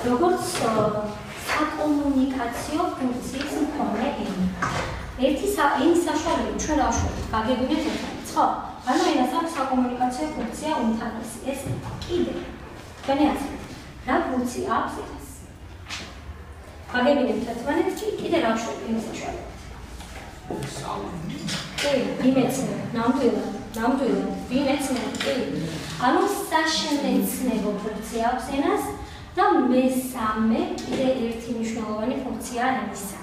როგორც საკომუნიკაციო ფუნქციის მქონე ენა. ერთი ენის საშუალებით ჩვენ დავშვებით, გაგებინეთ ერთმანეთს, ხო? ანუ ენას აქვს საკომუნიკაციო ფუნქცია უმთავრესი. ეს კიდე თქვენი აზრით, რა ფუნქცია აქვს ენას? გაგებინეთ ერთმანეთს, კიდე რა ვშვებით ენის საშუალებით? იმეცნებ, ნამდვილად, ვიმეცნებ, ანუ საშემეცნებო ფუნქცია აქვს ენას და მესამე კიდე ერთი მნიშვნელოვანი ფუნქცია ენისა.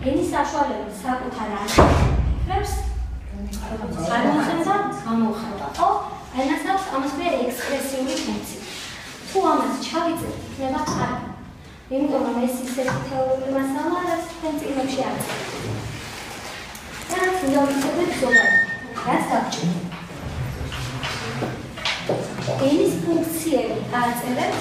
ენის საშუალებით საკუთარ ფიქრებს განუხილავთ, გამოუხილავთ, ხო? ენას აქვს ამას მე ექსპრესიული ფუნქცია. თუ ამას ჩავიწერთ, იქნება კარგი. იმიტომ რომ ეს ისეთი თეორიული მასალაა, რაც თქვენ წიგნებში არ არის. რაც უნდა ვიცოდეთ ზოგადად, რაც დაგჭირდება. ენის ფუნქციები დააწერეთ.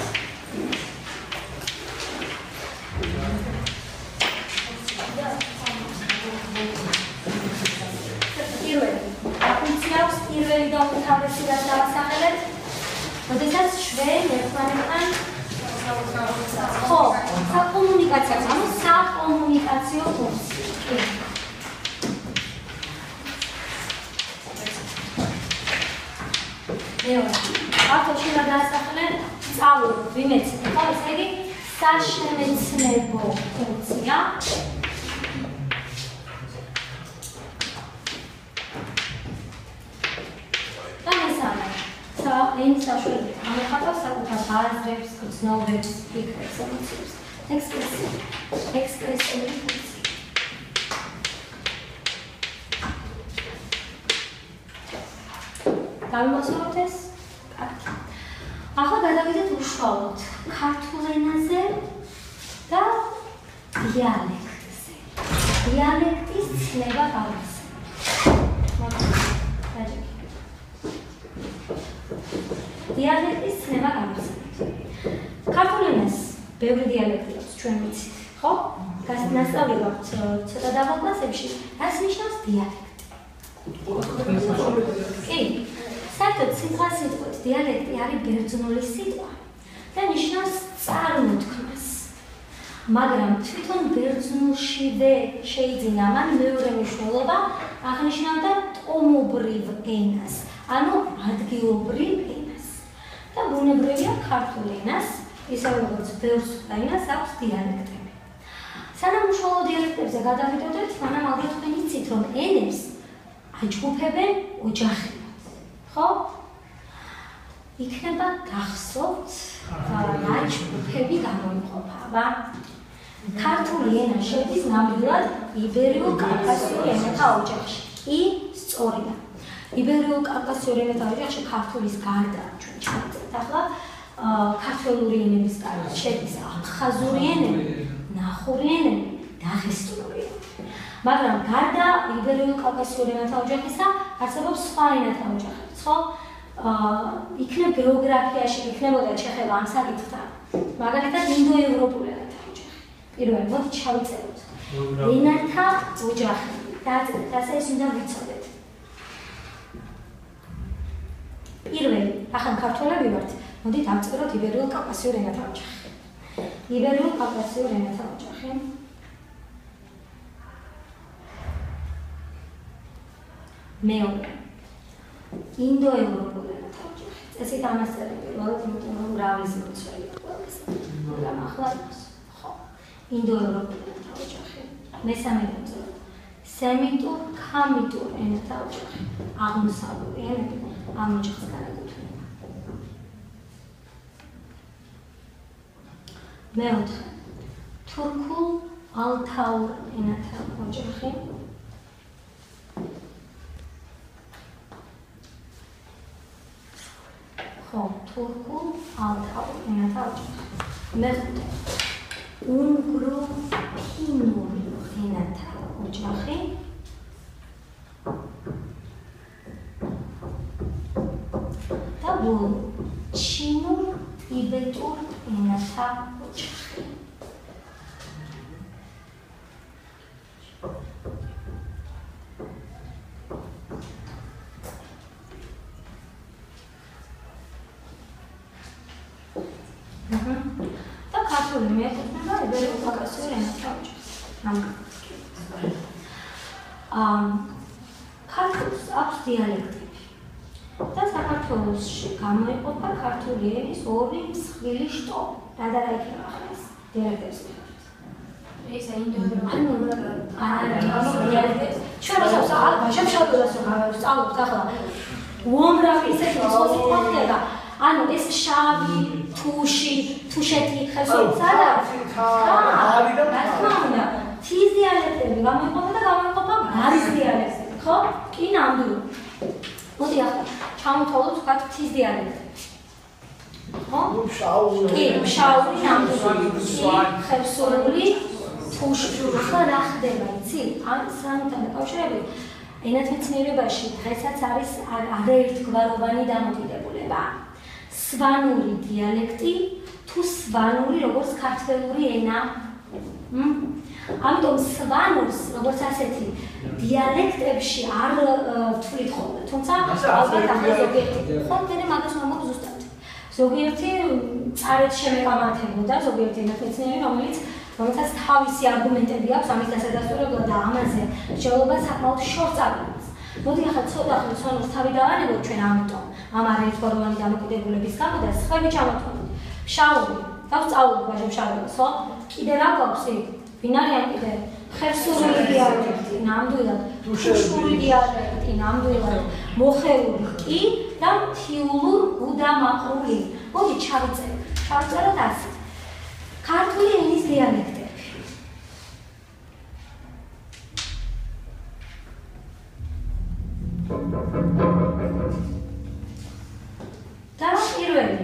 პირველი და უმთავრესი რაც დავასახელეთ, როდესაც შვენ ერთმანეთთან ხო, საკომუნიკაციო, ანუ საკომუნიკაციო ფუნქცია. მეორე, ქართულში რა დაასახელეთ? სწავლობთ, ვიმეცნებთ, ხო, ესე იგი საშემეცნებო ფუნქცია. ენის საშუალებით ამოხატავს საკუთარ აზრებს, გრძნობებს, ფიქრებს, ემოციებს. ექსპრესიული ფუნქცია. გამოსწოროთ ეს? კარგი. ახლა გადავიდეთ უშუალოდ ქართულ ენაზე და დიალექტზე. დიალექტის ცნება გავიხსენებთ. დიალექტის ცნება გავიხსენებთ. ქართულ ენას ბევრი დიალექტი აქვს, ჩვენ ვიცით, ხო? ნასწავლებლად ცოტა დაბალ კლასებში, რას ნიშნავს დიალექტი? კი. საერთოდ სიტყვით დიალექტი არის ბერძნული სიტყვა და ნიშნავს წარმოთქმას. მაგრამ თვითონ ბერძნულშივე შეიძინა მან მეორე მნიშვნელობა აღნიშნავდა ტომობრივ ენას, ანუ ადგილობრივ ენას. და ბუნებრივია ქართულ ენას, ისევე როგორც ბევრ ენას აქვს დიალექტები. სანამ უშუალო დიალექტებზე გადავიდოდეთ, მანამ ალბათ თქვენ იცით, რომ ენებს აჯგუფებენ ოჯახებად. ხო? იქნება გახსოვთ, რა ჯგუფები გამოიყოფა. ქართული ენა შედის ნამდვილად იბერიულ-კავკასიურ ენათა ოჯახში. კი, სწორია. იბერიულ-კავკასიურ ენათა ოჯახში ქართულის გარდა ჩვენ ჩავწერთ ახლა ქართველური ენების გარდა შედის აფხაზური ენები, ნახური ენები, დაღესტნური ენები. მაგრამ გარდა იბერიულ-კავკასიურ ენათა ოჯახისა არსებობს სხვა ენათა ოჯახებიც, ხო? იქნებ გეოგრაფიაში იქნებოდა ჩეხება ამ საკითხთან. მაგალითად ინდოევროპული ენათა ოჯახი. პირველი მოდი ჩავიწეროთ. ენათა ოჯახი. დააწერეთ, ასე ეს უნდა ვიცოდეთ. პირველი, ახლა ქართველები ვართ, მოდით ავწეროთ იბერიულ-კავკასიურ ენათა ოჯახი. იბერიულ-კავკასიურ ენათა ოჯახი. მეორე, ინდოევროპული ენათა ოჯახი. წესით ამას წერენ პირველად, იმიტომ რომ მრავლის მოცველი ყველას. მაგრამ ახლა ხო, ინდოევროპული ენათა ოჯახი. მესამე დავწეროთ. სემიტურ-ქამიტურ ენათა ოჯახი. აღმოსავლური ენები ამ ოჯახს განეკუთვნება. მეოთხე, თურქულ-ალთაურ ენათა ოჯახი. ხო, თურქულ-ალთაურ ენათა ოჯახი. მეხუთე, უნგრო-ფინური ენათა ოჯახი. და ბოლო, ჩინურ-ტიბეტურ ენათა ოჯახი. და ქართული მიეკუთვნება იბერიულ კავკასიურ ენათა ოჯახს. ქართულს აქვს დიალექტები და საქართველოში გამოიყოფა ქართული ენის ორი მსხვილი შტო. რა იქნება ახლა ეს დიალექტების ეს ჩვენ ვასწავლობთ ახლა უამრავი ისეთი მსხვილი ხდება. ანუ ეს შავი, თუში, თუშეთი, ხევსურცადა. რა თქმა უნდა, თის დიალექტები გამოიყოფა და გამოიყოფა გარის დიალექტები, ხო? კი, ნამდვილად. მოდი ახლა ჩამოთვალოთ ვთქვათ თის დიალექტები. ხო? კი, შავი, ნამდვილად. ხევსურული, თუში. ახლა რა ხდება, იცი? ამ სამთან დაკავშირებით ენათმეცნიერებაში დღესაც არის არაერთგვაროვანი დამოკიდებულება. სვანური დიალექტი თუ სვანური როგორც ქართველური ენა. ამიტომ სვანურს როგორც ასეთი დიალექტებში არ ვთვლით ხოლმე, თუმცა ალბათ ახლა ზოგიერთი ხოლმე მაგას მომაქვს ზუსტად. ზოგიერთი წარეთ შემეკამათებოდა, ზოგიერთი ენათმეცნიერი, რომელსაც თავისი არგუმენტები აქვს ამის დასადასტურებლად და ამაზე შეუძლება საკმაოდ შორს წარდგენას. მოდი ახლა ცოტა ხნით სვანურს თავი დავანებოთ ჩვენ ამიტომ ამ არაერთგვაროვანი დამოკიდებულების გამო და სხვები ჩამოთვალოთ. შავური, დავსწავლოთ ბაჟებს, ხო? კიდე რა გვაქვს იქ? ვინ არიან კიდე? ხევსურული დიალექტი, ნამდვილად, თუშური დიალექტი, ნამდვილად, მოხეული კი და მთიულურ-გუდამაყრული. მოდი ჩავწეროთ ასე. ქართული ენის დიალექტები. და პირველი,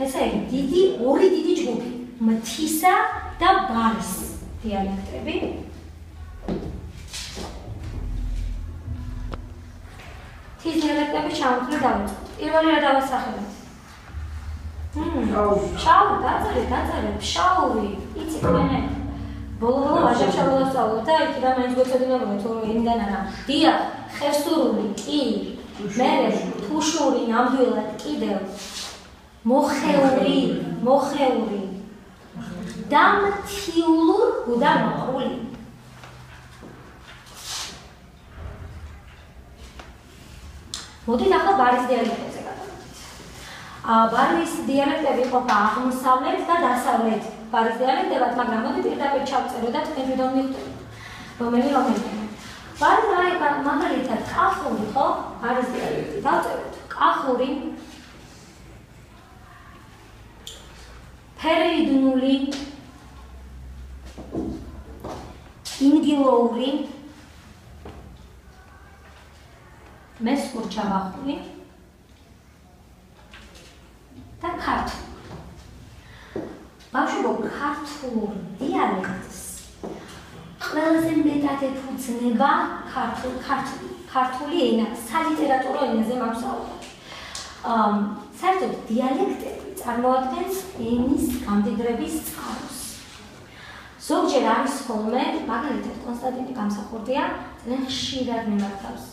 ესე იგი, ორი დიდი ჯგუფი, მთისა და ბარის დიალექტები. მთის დიალექტები ჩამოთვლით დავიწყოთ. პირველი რა დავასახელოთ? შავი, დაწერეთ, შაური, იცი თქვენე. ბოლო-ბოლო ვაჟებს შევასწავლოთ და იქიდან მაინც გვეცოდინებოდა თუ ენიდან არა. დიახ, ხევსურული, კი, მერე, თუშური, ნამდვილად, კიდევ, მოხეული და მთიულურ-გუდამაყრული. მოდით ახლა ბარის დიალექტებზე გადავიდეთ. ბარის დიალექტები იყოფა აღმოსავლეთ და დასავლეთ ბარის დიალექტებად, მაგრამ მოდი პირდაპირ ჩავწერო და თქვენ თვითონ მივხვდებით, რომელია. ბარი მაგალითად კახური, ხო? ბარის დიალექტი. დავწეროთ კახური, ფერიდნული, ინგილოური, მესხურჩაბახური და ქართული. ბავშვებო, ქართულ დიალექტს ყველაზე მეტად ეფუძნება ქართული ენა, სალიტერატურო ენაზე მაქვს საუბარი. საერთოდ დიალექტები წარმოადგენს ენის გამდიდრების წყაროს. ზოგჯერ არის ხოლმე, მაგალითად კონსტანტინე გამსახურდია ძალიან ხშირად მიმართავს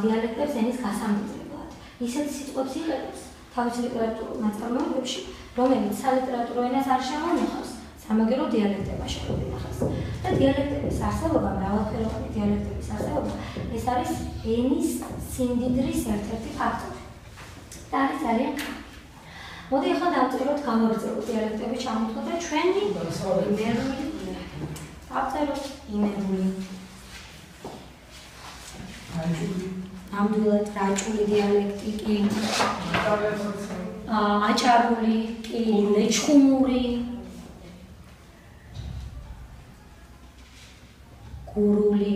დიალექტებს ენის გასამდიდრებლად. ისეთი სიტყვებს იღებს თავის ლიტერატურულ ნაწარმოებებში, რომელიც სალიტერატურო ენას არ შემონახავს, სამაგერო დიალექტება შემოინახავს. და დიალექტების არსებობა, მრავალფეროვანი დიალექტების არსებობა, ეს არის ენის სიმდიდრის ერთ-ერთი ფაქტორი. და არის ძალიან კარგი. მოდი ახლა დავწეროთ გამორიცხული დიალექტები ჩამოთვლოთ და ჩვენი იმერული. დავწეროთ იმერული. ნამდვილად რაჭული დიალექტი კი, აჭარული კი, ლეჩხუმური, გურული.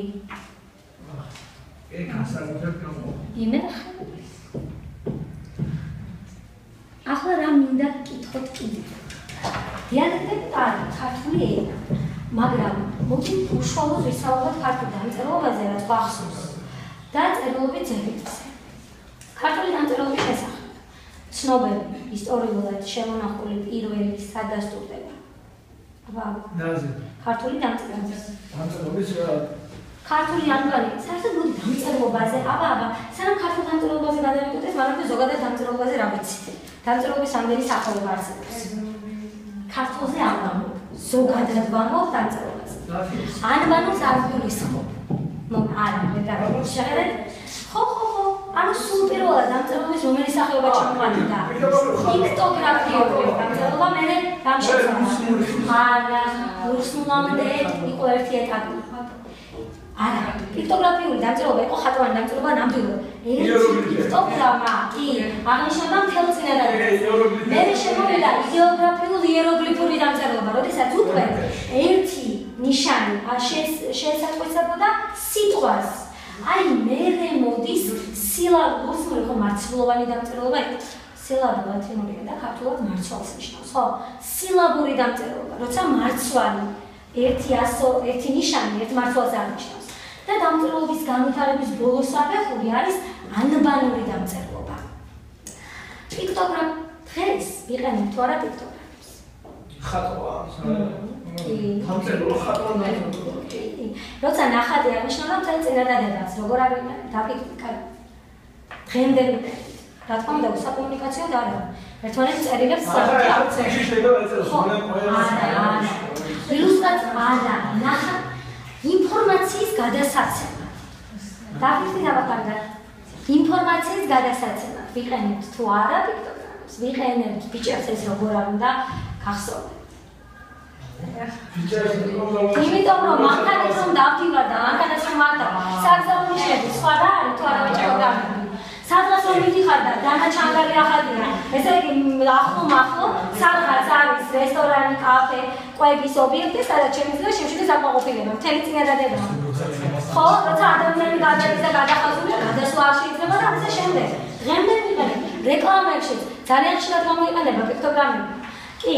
ახლა რა მინდა გკითხოთ კიდე. დიალექტები არის ქართული ენა, მაგრამ მოდი უშუალოდ ვისაუბროთ ქართულ დამწერლობაზე, რაც გვახსოვს. და წერილობით ზეპირზე. ქართული დამწერლობის შესახებ. ცნობები, ისტორიულად შემონახული პირველი სადასტურდება. ქართული დამწერლობის. ქართული ანბანი, საერთოდ დამწერლობაზე, სანამ ქართულ დამწერლობაზე გადავიდოდეთ, მანამდე ზოგადად დამწერლობაზე რა ვიცით. დამწერლობის ამდენი სახეობა არსებობს. ქართულზე არ ვამბობ, ზოგადად ვამბობ დამწერლობას. ანბანოს არ გულისხმობ. არა, მე შეხედეთ. ხო, ანუ სულ პირველად დამწერლობის რომელი სახეობა ჩამოყალიბდა? პიქტოგრაფიული დამწერლობა, მე გამშეცვალა. არა, ლურსმულამდე იყო ერთი ეტაპი. არა, პიქტოგრაფიული დამწერლობა იყო ხატვიანი დამწერლობა ნამდვილად. ერთი პიქტოგრამა კი აღნიშნავდა მთელ წინადადებას. მე შემოვიდა იდეოგრაფიულ იეროგლიფური დამწერლობა, როდესაც უკვე ერთი ნიშანი შეესატყვისებოდა სიტყვას. აი მერე მოდის სილაბუსური ხო მარცვლოვანი დამწერლობა იყო. სილაბა ლათინურია და ქართულად მარცვალს ნიშნავს, ხო? სილაბური დამწერლობა, როცა მარცვალი ერთი ნიშანი ერთ მარცვალს აღნიშნავს. და დამწერლობის განვითარების ბოლო საფეხური არის ანბანური დამწერლობა. პიქტოგრაფ დღეს ვიყენებთ თუ არა პიქტოგრაფს? ხატვა. დამწერლობა ხატვა. როცა ნახატი აღნიშნავდა მთელ წინადადებას, როგორ ავიყენებთ დაფიქრეთ. დღემდე ვიყენებთ. რა თქმა უნდა, საკომუნიკაციო და არა. ერთმანეთს წერილებს არა, ნახატ ინფორმაციის გადასაცემა. დაფიქრეთ აბა ინფორმაციის გადასაცემა. ვიყენებთ თუ არა პიქტოგრამს, ვიყენებთ ბიჭებს ეს როგორ არ უნდა გახსოვდეთ. იმიტომ რომ მანქანას რომ დავდივარ და მანქანას რომ ავდა, საგზავნიშველი სხვა რა არის თუ არა პიქტოგრამები. სადღაც რომ მიდიხარ და დანაჩანგარი ახალია, ესე იგი ახლო სადღაც არის რესტორანი, კაფე, კვების ობიექტი, სადაც შემიძლია შემშვიდე საკმაყოფილება, მთელი წინადადება. ხო, როცა ადამიანი გადადის და გადახაზულია, გადასვლა არ შეიძლება და ასე შემდეგ. დღემდე ვიყენებ რეკლამებში ძალიან ხშირად გამოიყენება პიქტოგრამები. კი,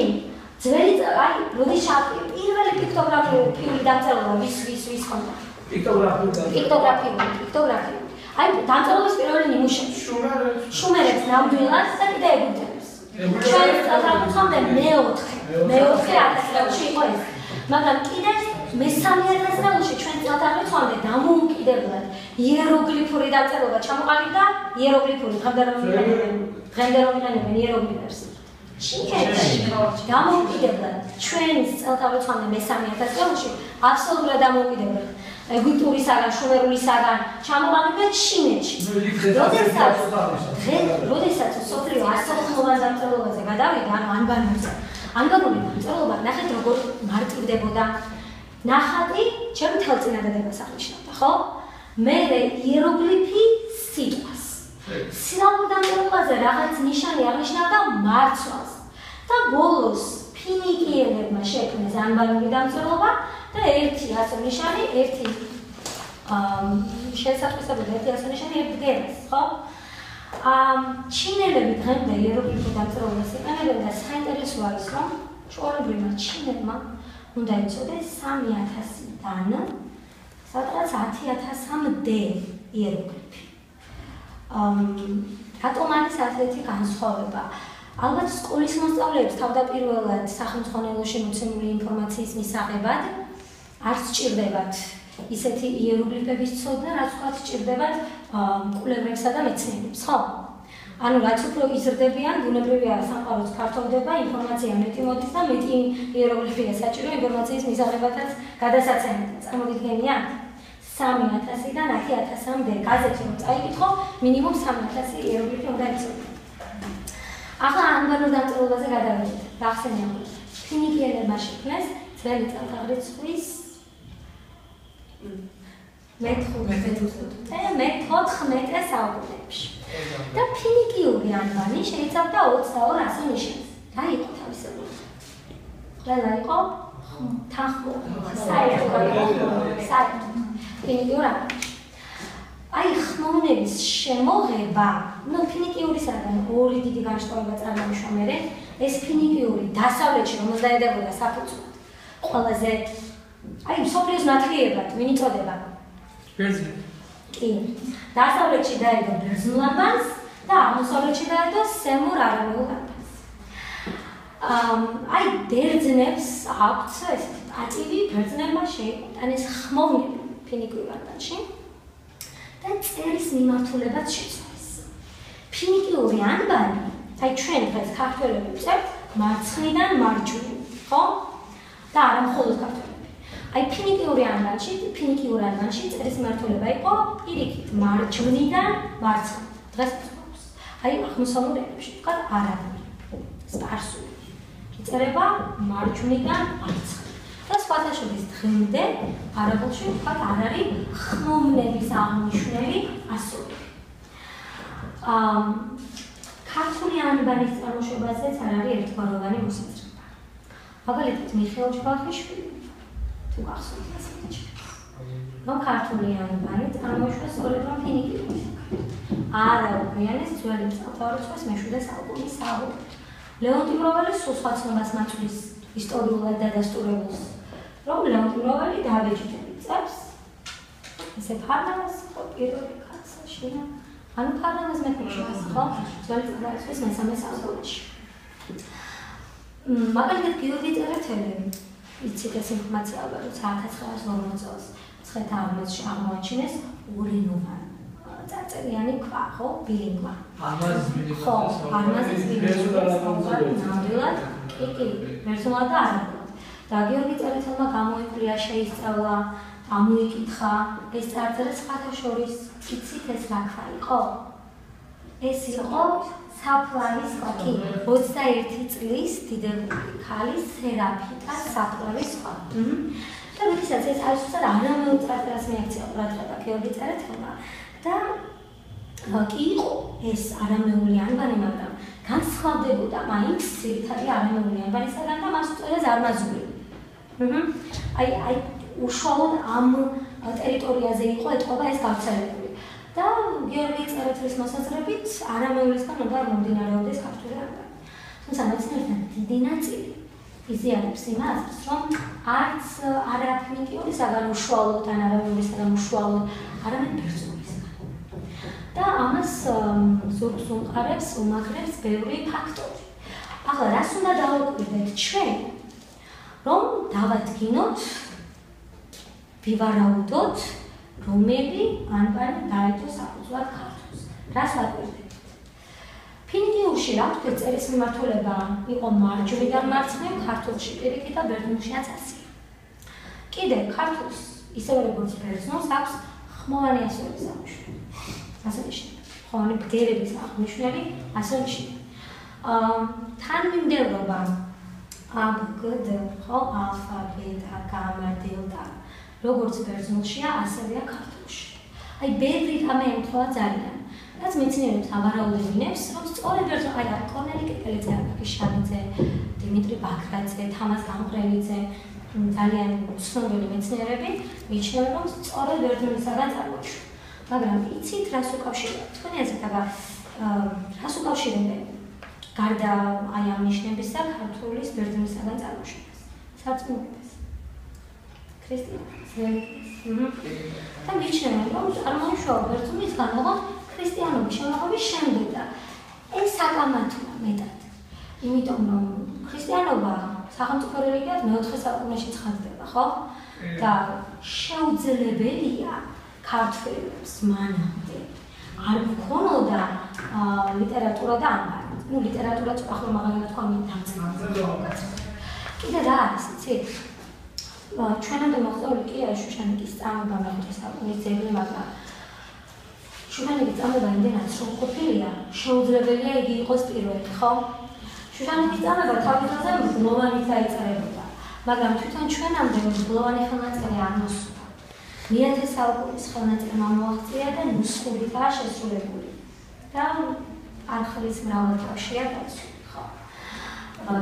ძველი აი, როდის პირველი პიქტოგრაფიული დამწერლობა ვის ხონდა? პიქტოგრაფიული. აი, დამწერლობის პირველი ნიმუშები. შუმერებს ნამდვილად და კიდე ეგვიპტელებს. ჩვენ წელთაღრიცხვამდე მეოთხე ათასწლეულში იყო ეს. მაგრამ კიდე მესამე ათასწლეულში ჩვენ წელთაღრიცხვამდე დამოუკიდებლად იეროგლიფური დამწერლობა ჩამოყალიბდა, იეროგლიფური დღემდე რომ ვიყენებენ იეროგლიფებს. ჩინეთში დამოუკიდებლად ჩვენ წელთაღრიცხვამდე მესამე ათასწლეულში აბსოლუტურად დამოუკიდებლად ეგვიპტურისაგან, შუმერულისაგან ჩამოყალიბდა ჩინეთში. როდესაც სოფლიო ასოხმოვან დამწერლობაზე გადავიდა, ანუ ანბანური დამწერლობა, ნახეთ როგორ მარტივდებოდა. ნახატი ჩემ მთელ წინადადებას აღნიშნავდა, ხო? მერე იეროგლიფი სიტყვას. სილაბურ დამწერლობაზე რაღაც ნიშანი აღნიშნავდა მარცვალს. და ბოლოს ფინიკიელებმა შექმნეს ანბანური დამწერლობა და ერთი ასონიშანი, ერთი შესაძლებელი ერთი ასონიშანი ერთ ბგერას, ხო? ჩინელები დღემდე იეროგლიფურ დამწერლობას იყენებენ და საინტერესო არის, რომ ჩვეულებრივმა ჩინელებმა უნდა იცოდეს 3000-დან სადღაც 10000-მდე იეროგლიფი. რატომ არის ასეთი განსხვავება? ალბათ სკოლის მოსწავლეებს თავდაპირველად სახელმძღვანელოში მოცემული ინფორმაციის მისაღებად არ სჭირდებათ ისეთი იეროგლიფების ცოდნა, რაც ვთქვათ სჭირდებათ მკვლევრებსა და მეცნიერებს, ხო? ანუ რაც უფრო იზრდებიან, ბუნებრივია სამყაროს ფართოვდება, ინფორმაცია მეტი მოდის და მეტი იეროგლიფია საჭირო ინფორმაციის მისაღებადაც გადასაცემად. წარმოგიდგენიათ? 3000-დან 10000-მდე გაზეთი რომ წაიკითხო, მინიმუმ 3000 იეროგლიფი უნდა იცოდე. ახლა ანბანურ დამწერლობაზე გადავიდეთ. გახსენებთ, ფინიკიელებმა შექმნეს ძველი წელთაღრიცხვის მე-14 საუკუნეებში. და ფინიკიური ანბანი შეიცავდა 22 ასო-ნიშანს. რა იყო თავისებური? ყველა იყო საერთო. ფინიკიურ ანბანში. აი ხმოვნების შემოღება, ფინიკიურისაგან ორი დიდი განშტოება წარმოიშვა მერე, ეს ფინიკიური დასავლეთში რომ დაედებოდა საფუძვლად. ყველაზე აი სოფლის ნათლიებად ვინ იწოდება? ბერძნები. კი. დასავლეთში დაედო ბერძნულ ანბანს და აღმოსავლეთში დაედო სემურ არამეულ ანბანს. აი ბერძნებს აქვთ ესეთი პატივი, ბერძნებმა შეიტანეს ხმოვნები ფინიკიურ ანბანში. და წერის მიმართულებაც შეცვალეს. ფინიკიური ანბანი, აი ჩვენ დღეს ქართველები ვწერთ მარცხნიდან მარჯვნივ. ხო? და არა მხოლოდ ქართველები. აი ფინიკიური ანბანში წერის მიმართულება იყო პირიქით მარჯვნიდან მარცხნივ. დღეს გვაქვს. აი აღმოსავლურ ენებში ვთქვათ არაბული, სპარსული. იწერება მარჯვნიდან მარცხნივ. და სხვათა შორის დღემდე არაბულში ვთქვათ არ არის ხმოვნების აღმნიშვნელი ასოები. ქართული ანბანის წარმოშობაზეც არ არის ერთგვაროვანი მოსაზრება. მაგალითად, მიხეილ ჯვახიშვილი თუ გახსოვთ ასეთი. რომ ქართული ანბანი წარმოიშვა სწორედ რომ ფინიკიური. არა უყიანეს ძველი წარსულს მეშვიდე საუკუნის საუკუნე. ლეონტი მროველი სულ სხვა ცნობას მაწვდის ისტორიულად დადასტურებულს. რომ ლეონტი მროველი დააბეჭდებით წერს ესე ფარნავას ხო პირველი კაცში ანუ ფარნავას მეფეშობას ხო ძველი წარსულის მესამე საუკუნეში მაგალითად გიორგი წერეთელი იცით ეს ინფორმაცია ალბათ 1940 წელს ცხეთა აღმოჩნდა აღმოაჩინეს ურინოვან წარწერიანი ქვა ხო ბილინგვა არმაზის ბილინგვა ნამდვილად კი პერსონალად და არაბულად და გიორგი წერეთელმა გამოიკვლია შეისწავლა ამოიკითხა ეს წარწერა სხვათა შორის იცით ეს რა ქვა იყო ეს იყო საფლავის ქვა კი 21 წლის დიდებული ქალის სერაფიკა საფლავის ქვა და როდესაც ეს აისუსად არამეულ წარწერას მიაქცია ყურადღება გიორგი წერეთელმა და კი იყო ეს არამეული ანბანი მაგრამ განსხვავდებოდა მაინც ძირითადი არამეული ანბანისაგან და მას უწოდეს არმაზული აი უშუალოდ ამ ტერიტორიაზე იყო ეტყობა ეს გავრცელებული და გიორგი წერეთლის მოსაზრებით არამეულისგან უნდა მომდინარეობდეს ქართული ანბანი. თუმცა მეცნიერებთან დიდი ნაწილი იზიარებს იმას, რომ არც არაფინიკიურისაგან უშუალოდ ან არამეულისაგან უშუალოდ არამედ ბერძნულისგან. და ამას ზურგს უმყარებს, უმაგრებს ბევრი ფაქტორი. ახლა რას უნდა დავუკვირდეთ ჩვენ? რომ დავადგინოთ, ვივარაუდოთ, რომელი ანბანი დაიწყო საფუძვლად ქართულს. რას ვაკვირდეთ? ფინიკიურში რა ვთქვით, წერის მიმართულება იყო მარჯვნიდან მარცხნივ, ქართულში პირიქით და ბერძნულშიაც ასეა. კიდევ ქართულს, ისევე როგორც ბერძნულს, აქვს ხმოვანი ასოების აღმნიშვნელი. ასე ნიშნავს. ხმოვანი ბგერების აღმნიშვნელი ასე ნიშნავს. თანმიმდევრობა აბგდ ხო ალფა ბეტა გამა დელტა როგორც ბერძნულშია ასევეა ქართულში. აი ბევრი რამე ემთხვევა ძალიან. რაც მეცნიერებს ავარაუდებინებს, რომ სწორედ აი კორნელი კეკელიძე, აკაკი შავიძე, დიმიტრი ბაქრაძე, თამაზ გამყრელიძე, ძალიან ცნობილი მეცნიერები მიიჩნევენ, რომ სწორედ ბერძნულისაგან წარმოიშვა. მაგრამ იცით რას უკავშირებთ? თქვენი აზრით რას უკავშირებენ? გარდა აი ამ ნიშნებისა ქართულის ბერძნულისაგან წარმოშობას. სარწმუნოებას. ქრისტიანობას. და მიიჩნევენ, რომ წარმოიშვა ბერძნულისგან, ოღონდ ქრისტიანობის შემოღების შემდეგ და ეს საკამათოა მეტად. იმიტომ რომ ქრისტიანობა სახელმწიფო რელიგიად მე-4 საუკუნეში ცხადდება, ხო? და შეუძლებელია ქართველებს მანამდე არ გქონოდა ლიტერატურა და ანბანი. ну ლიტერატურა ახლა მაგალითად თქვა დამწერლობა. კიდე რა არის, იცით? ჩვენამდე მოხდეული კი არის შუშანიკის წამება მე-5 საუკუნის ძეგლი, მაგრამ შუშანიკის წამება იმდენად სრულყოფილია, შეუძლებელია იგი იყოს პირველი, ხო? შუშანიკის წამება თავის დროზე მგლოვანით დაიწერებოდა, მაგრამ თვითონ ჩვენამდე მგლოვანი ხელნაწერი არ მოსულა. მე-10 საუკუნის ხელნაწერმა მოაღწია და ნუსხურითაა შესრულებული. და არხლის მრავალი კავშირია დაცული, ხო?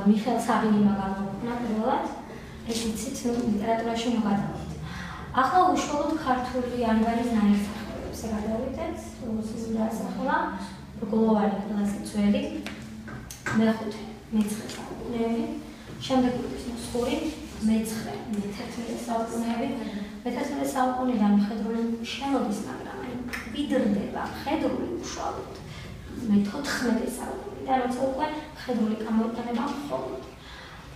მიხეილ საბინიმმა გამოუქმნა პირველად, ეს იცით, ლიტერატურაში მოგადავით. ახლა უშუალოდ ქართული ანბანის ნაირსახეობებს გადავიდეთ, რომელსაც დაასახელა გლოვანი ყველაზე ძველი მე-5, მე-9 საუკუნეები, შემდეგ ის ნუსხური მე-11 საუკუნეები, მე-11 საუკუნიდან მხედრული შენობის, მაგრამ ვიდრდება მხედრული უშუალოდ მე-14 საუკუნიდან, როცა უკვე მხედრული გამოიყენება მხოლოდ.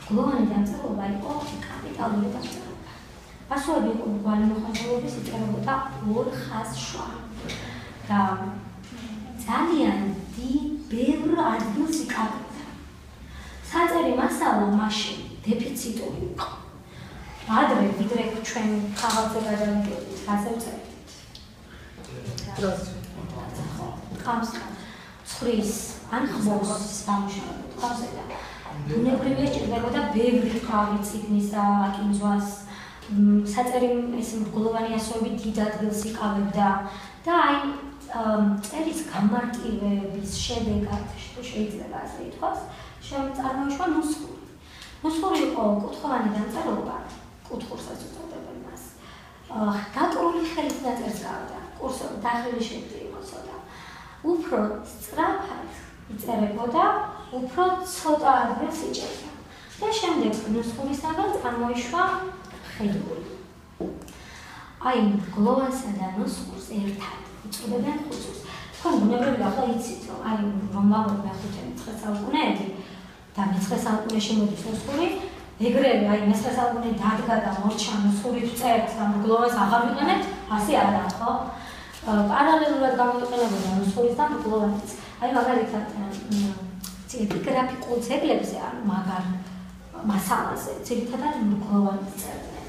გლოვანი დამწერლობა იყო კაპიტალური დამწერლობა. ასოები იყო მრგვალი მოხაზულობის იწერებოდა ორ ხაზს შვა. და ძალიან ბევრ ადგილს იკავებდა. საწერი მასალა მაშინ დეფიციტური იყო. ადრე ვიდრე ჩვენ ხალხზე გადავიდოდით, რაზე ვწერდით? ხავს ცხვრის ან ხმოს სამუშაოდ ხავსე და ბუნებრივია ჭირდებოდა ბევრი ხავი წიგნისა, აკინძვას, საწერი ეს მრგლოვანი ასოები დიდ ადგილს იკავებდა და აი წერის გამარტივების შედეგად შეიძლება ასე ითქვას, წარმოიშვა ნუსხური. ნუსხური იყო კუთხოვანი დამწერლობა, კუთხურსაც უწოდებენ მას. დაკრული ხელით დაწერს გავდა, კურსორი დახრილი შეფტი იყო ცოტა. უფრო სწრაფად იწერებოდა, უფრო ცოტა ადგილს იჭერდა. და შემდეგ ნუსხურისაგან წარმოიშვა ხედული. აი მრგლოვანსა და ნუსხურს ერთად უწოდებენ ხუცურს. თქვენ ბუნებრივია ახლა იცით, რომ აი რომ ვამბობ მე-15 საუკუნეები და მე-9 საუკუნეში მოდის ნუსხური, ეგრევე აი მე-9 საუკუნე დადგა და მორჩა ნუსხურით წერს და მრგლოვანს აღარ ვიყენებთ, ასე არა, ხო? პარალელურად გამოიყენებოდა ნუსხურის და მრგლოვანის. აი მაგალითად ეპიგრაფიკულ ძეგლებზე ან მაგარ მასალაზე ძირითადად მრგლოვანს წერდნენ.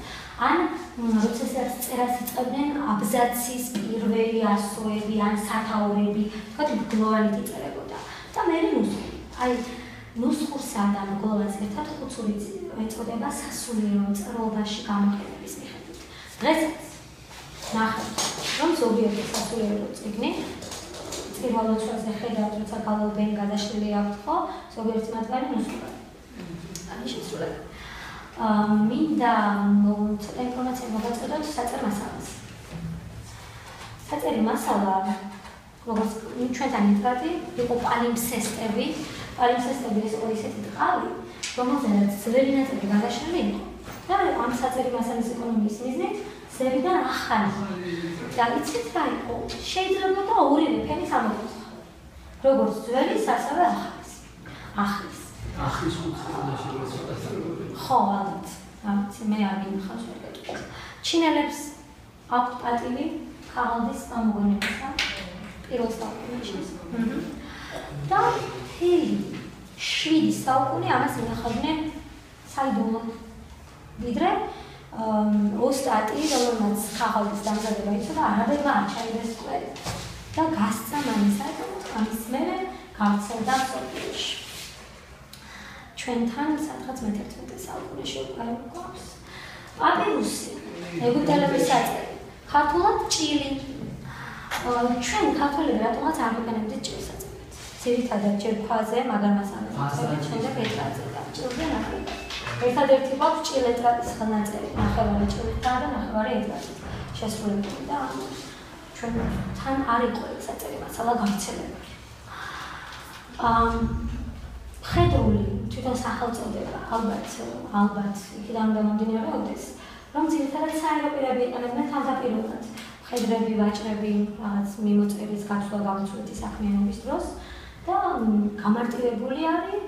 ან როდესაც წერას იწყებდნენ აბზაცის პირველი ასოები ან სათაურები, თქვათ მრგლოვანით იწერებოდა. და მე ნუსხური. აი ნუსხურსა და მრგლოვანს ერთად ხუცური ეწოდება სასულიერო წერილობაში გამოყენების მიხედვით. დღესაც ნახავთ, რომ ზოგიერთი სასულიერო წიგნი პირველ ლოცვაზე ხედავთ, როცა გალობენ გადაშლილი აქვთ, ხო? ზოგიერთი მათგანი ნუსხურია. აი შესრულება. მინდა ცოტა ინფორმაცია მოგაწოდოთ საწერ მასალას. საწერი მასალა, როგორც ჩვენთან იდგა, იყო პალიმსესტები. პალიმსესტები ეს იყო ისეთი ტყავი, რომელზეც ძველი ნაწილი გადაშლილი იყო. და ამ საწერი მასალის ეკონომიის მიზნით ზევიდან ახალი. და იცით რა იყო? შეიძლებოდა ორივე ფენის ამოხსნა. როგორც ძველის, ასევე ახალის. ახლის ხუთი შეიძლება ხო, ალბათ. მე არ მინახავს ვერგეტყვით. ჩინელებს აქვთ პატივი ქაღალდის გამოგონებისა პირველ საუკუნეში. და 7 საუკუნე ამას ინახავდნენ საიდუმლოდ. ვიდრე ოსტატი, რომელმაც ქაღალდის დამზადება იცოდა, არაბებმა არ ჩაიდეს ყველი. და გასცა მანისაკენ, ამის მერე გავრცელდა მსოფლიოში. ჩვენთან სადღაც მე-11 საუკუნეში უკვე გვაქვს. პაპირუსი, ეგვიპტელების საწერი, ქართულად ჭილი. ჩვენ ქართველები რატომაც არ ვიყენებდით ჭილს საწერად. ძირითადად ჯერ ქვაზე, მაგრამ მასალაზე, შემდეგ ეტრატზე და ჭილზე ნახევარი. ერთადერთი გვაქვს ჭილეტრატის ხელნაწერი, ნახევარი ჭილეთაა და ნახევარი ეტრატით შესრულებული და ჩვენთან არ იყო ეს საწერი მასალა გავრცელებული. ხედრული თვითონ სახელწოდება ალბათ იქიდან უნდა მომდინარეობდეს, რომ ძირითადად საეროპირები იყენებდნენ თავდაპირველად. ხედრები, ვაჭრები, რაღაც მიმოწერის გაცვლა გამოცვლითი საქმიანობის დროს და გამარტივებული არის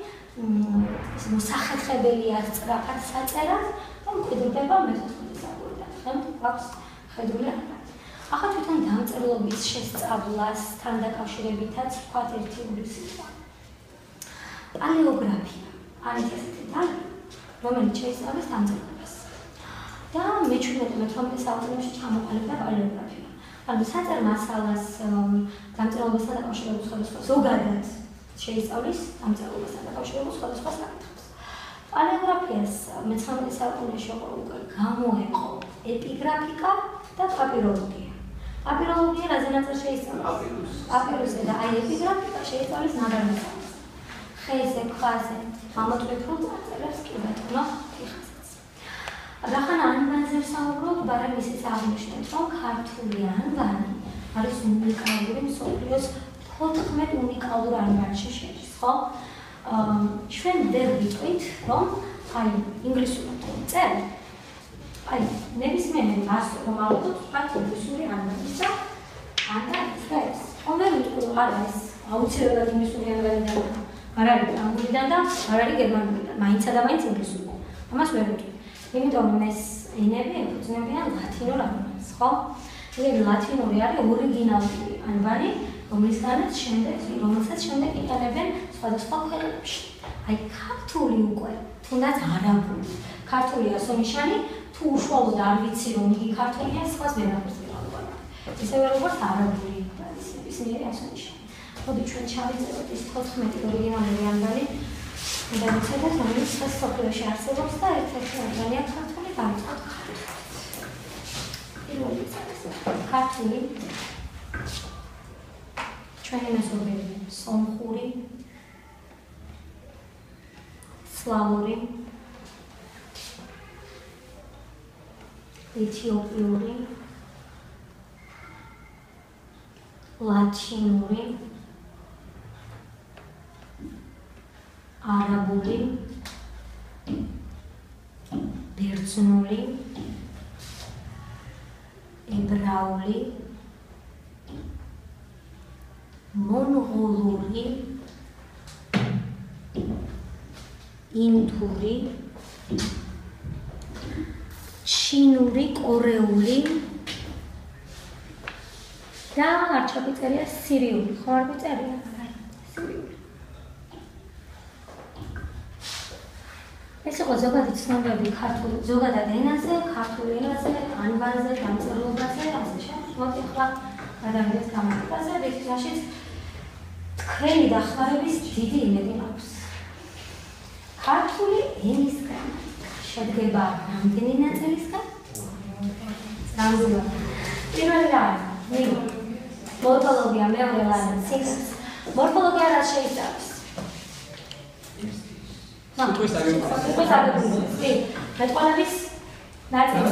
მოსახერხებელია სწრაფად საწერად და მკვიდრდება მე-15 საუკუნიდან. ხემთ გვაქვს ხედრული არბატი. ახლა თვითონ დამწერლობის შესწავლასთან დაკავშირებითაც ვთქვათ ერთი ორი სიტყვა. პალეოგრაფია არის ესეთი დარგი, რომელიც შეისწავლის დამწერლობას. და მე-17-18 საუკუნეში ჩამოყალიბდა პალეოგრაფია. ანუ საწერ მასალას დამწერლობასთან დაკავშირებულ სხვადასხვა ზოგადად შეისწავლის დამწერლობასთან დაკავშირებულ სხვადასხვა საკითხებს. პალეოგრაფიას მე-19 საუკუნეში უკვე გამოეყო ეპიგრაფიკა და პაპიროლოგია. პაპიროლოგია რაზე ნაწერ შეისწავლის? პაპირუსი და აი ეპიგრაფიკა შეისწავლის მაგარ მასალას. ხეზე, ქვაზე, ამოტვიფრულ წარწერებს კი ბატონო იხაზებს. რახან ანბანზე ვსაუბრობ, მაგრამ ისიც აღნიშნეთ, რომ ქართული ანბანი არის უნიკალური მსოფლიოს 14 უნიკალურ ანბანში შედის, ხო? ჩვენ ვერ ვიტყვით, რომ აი ინგლისურად რომ წერთ, აი ნებისმიერ ასო რომ ავიღოთ ვთქვათ ინგლისური ანბანის და ანბანის და ეს. რომ ვერ ვიტყვით, არა ეს აუცილებლად ინგლისური ანბანიდან არ არის ანგლიდან და არ არის გერმანულიდან, მაინცა და მაინც ინგლისურიდან. ამას ვერ ვიტყვით. იმიტომ რომ ეს ენები ეფუძნებიან ლათინურ ანბანს, ხო? ეგ ლათინური არის ორიგინალური ანბანი, რომელსაც შემდეგ იყენებენ სხვადასხვა ქვეყნებში. აი ქართული უკვე, თუნდაც არაბული. ქართული ასონიშანი თუ უშუალოდ არ ვიცი რომ იგი ქართულია, სხვას ვერაფერს ვერ ავყვება. ისევე როგორც არაბული ნებისმიერი ასონიშანი. მოდი ჩვენ ჩავიწეროთ ის 14 ორიგინალური ამბანი და ვიცოდეთ რომელიც სასოფლოში არსებობს და ერთ-ერთი ამბანია ქართული დავიწყოთ ქართული. პირველი ქართული ჩვენი მეზობელი სომხური, სლავური, ეთიოპიური, ლათინური, არაბული, ბერძნული, ებრაული, მონღოლური, ინდური, ჩინური, კორეული და არ ჩაფიწერია სირიული, ხო არ მიწერია? სირიული. ეს იყო ზოგადი ცნობები ქართული, ზოგადად ენაზე, ქართული ენაზე, ანბანზე, დამწერლობაზე, ასე შემოდი ახლა გადავიდეთ გრამატიკაზე, რაშიც თქვენი დახმარების დიდი იმედი მაქვს. ქართული ენის გრამატიკა შედგება რამდენი ნაწილისგან? ნამდვილად. პირველი რა არის? მორფოლოგია, მეორე რა არის? სინტაქსი. მორფოლოგია რა შეიცავს? სიტყვის აგებულება. მეტყველების ნაწილი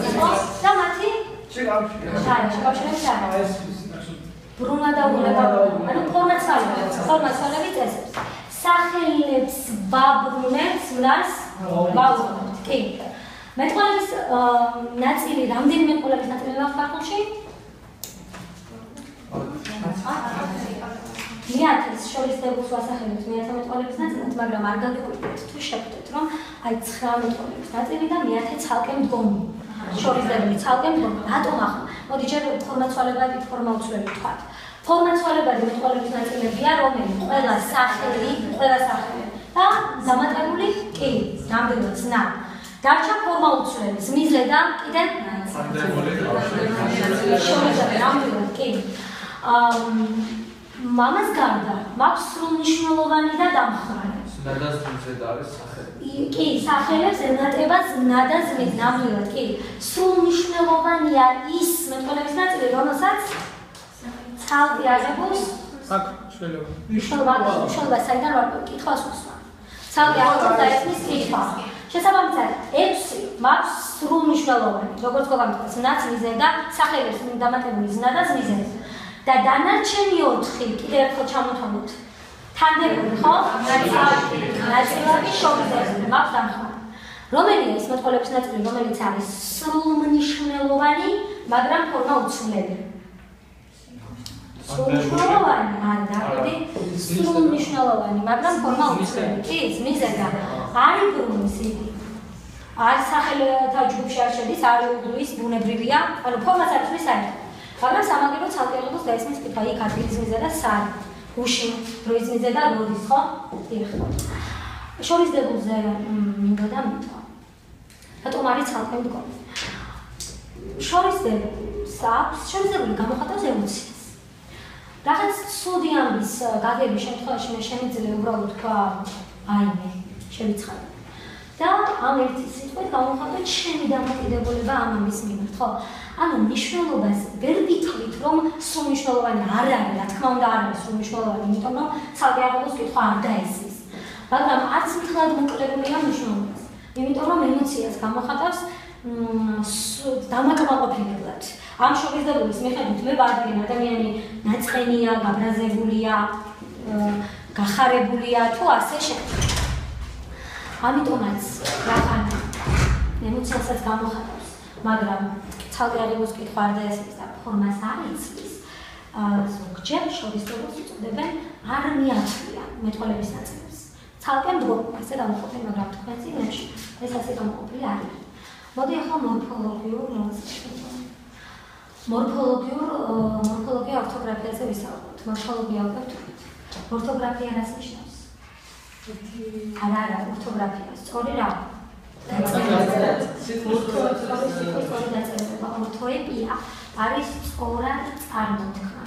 და მათი შეკავშირების არის. ბრუნა და უნება, ანუ ფორმაცვალები წესებს. სახელებს ვაბრუნებს, ვლას ვაბრუნებთ. კი. მეტყველების ნაწილი, რამდენი მეტყველების ნაწილი აქვს ქართულში? მეათეს შორის დებულს ვასახელებთ მეათე მეტყველების ნაწილად, მაგრამ არ გაგიკვირდეთ თუ შეხვდეთ, რომ აი 9 მეტყველების ნაწილი და მეათე ცალკე მდგომი. შორის დებული ცალკე მდგომი. რატომ ახლა? მოდი ჯერ ფორმაცვალებადი, ფორმაუცვლელი ვთქვათ. ფორმაცვალებადი მეტყველების ნაწილებია, რომელიც ყველა სახელი და დამატებული კი, ნამდვილად ზნა. დარჩა ფორმაუცვლელი, ზმნისლე და კიდე შორის ნამდვილად კი. მამას გარდა მაქვს სრულმნიშვნელოვანი და დამხმარე. ზნადას ზმნისად არის სახელი. კი, სახელებს ემატება ზმნა და ზმნით, ნამდვილად კი. სრულმმნიშვნელოვანია ის მეტყველების ნაწილი, რომელსაც ცალკე აღებულს აქ შეიძლება. მნიშვნელობა საიდან ვარ კითხვას უსვა. ცალკე აღებულს დაესმის კითხვა. შესაბამისად 6 მაქვს სრულმმნიშვნელოვანი, როგორც გოგამთქვა, ზნა, ზმნისე და სახელებს დამატებული ზნა და ზმნისე. და დანარჩენი 4 კიდევ ერთხელ ჩამოთვალოთ. თანდებული, ხო? ნაწილაკი შორისდაბლი მაქვს დამხმარე. რომელია ის მეტყველების ნაწილი, რომელიც არის სრულმნიშვნელოვანი, მაგრამ ფორმა უცვლელი? სრულმმნიშვნელოვანი, არადი, სრულმმნიშვნელოვანი, მაგრამ ფორმა უცვლელი. კი, ზმნისე და არის ბრუნის იგი. არის სახელთა ჯგუფში არ შედის, არის უდრის, ბუნებრივია, ანუ ფორმას არ იცვლის საერთოდ. მაგრამ სამაგერო ცალკე აღებულს დაესმის კითხვა, იქ ადგილის მიზეზი და სარი, გუში, დროის მიზეზი და როდის, ხო? დიახ. შორის დებულზე მინდოდა მითქვა. რატომ არის ცალკე მდგომი? შორის დებულს აქვს, შორის დებული გამოხატავს ემოციას. რაღაც ცუდი ამბის გაგების შემთხვევაში მე შემიძლია უბრალოდ თქვა აიმე, შევიცხადე. და ამ ერთი სიტყვით გამოხატოთ შენი დამოკიდებულება ამ ამის მიმართ, ხო? ანუ მნიშვნელობას ვერ ვიტყვით, რომ სრულმნიშვნელოვანი არ არის, რა თქმა უნდა არ არის სრულმმნიშვნელოვანი, იმიტომ რომ ცალკე აღებულს კითხვა არ დაესმის. მაგრამ არც მთლად მოკლებულია მნიშვნელობას, იმიტომ რომ ემოციას გამოხატავს დამაკმაყოფილებლად. ამ შორისდებულის მიხედვით მე ვარდგენ ადამიანი ნაწყენია, გაბრაზებულია, გახარებულია თუ ასე შემდეგ. ამიტომაც რახან ემოციასაც გამოხატავს, მაგრამ ცალკე აღებულს კითხვა არ დაესმის და ფორმას არ იცვლის. ზოგჯერ შორისდებულს უწოდებენ არ მიათვლიან მეტყველების ნაწილებს. ცალკე მდგომი, ასე გამოყოფილი, მაგრამ თქვენ წინაშე ეს ასე გამოყოფილი არ არის. მოდი ახლა მორფოლოგია ორთოგრაფიაზე ვისაუბროთ. მორფოლოგია უკვე ვთქვით. ორთოგრაფია რას ნიშნავს? არა, ორთოგრაფია, სწორი რა? ორთოეპია არის სწორად წარმოთქმა.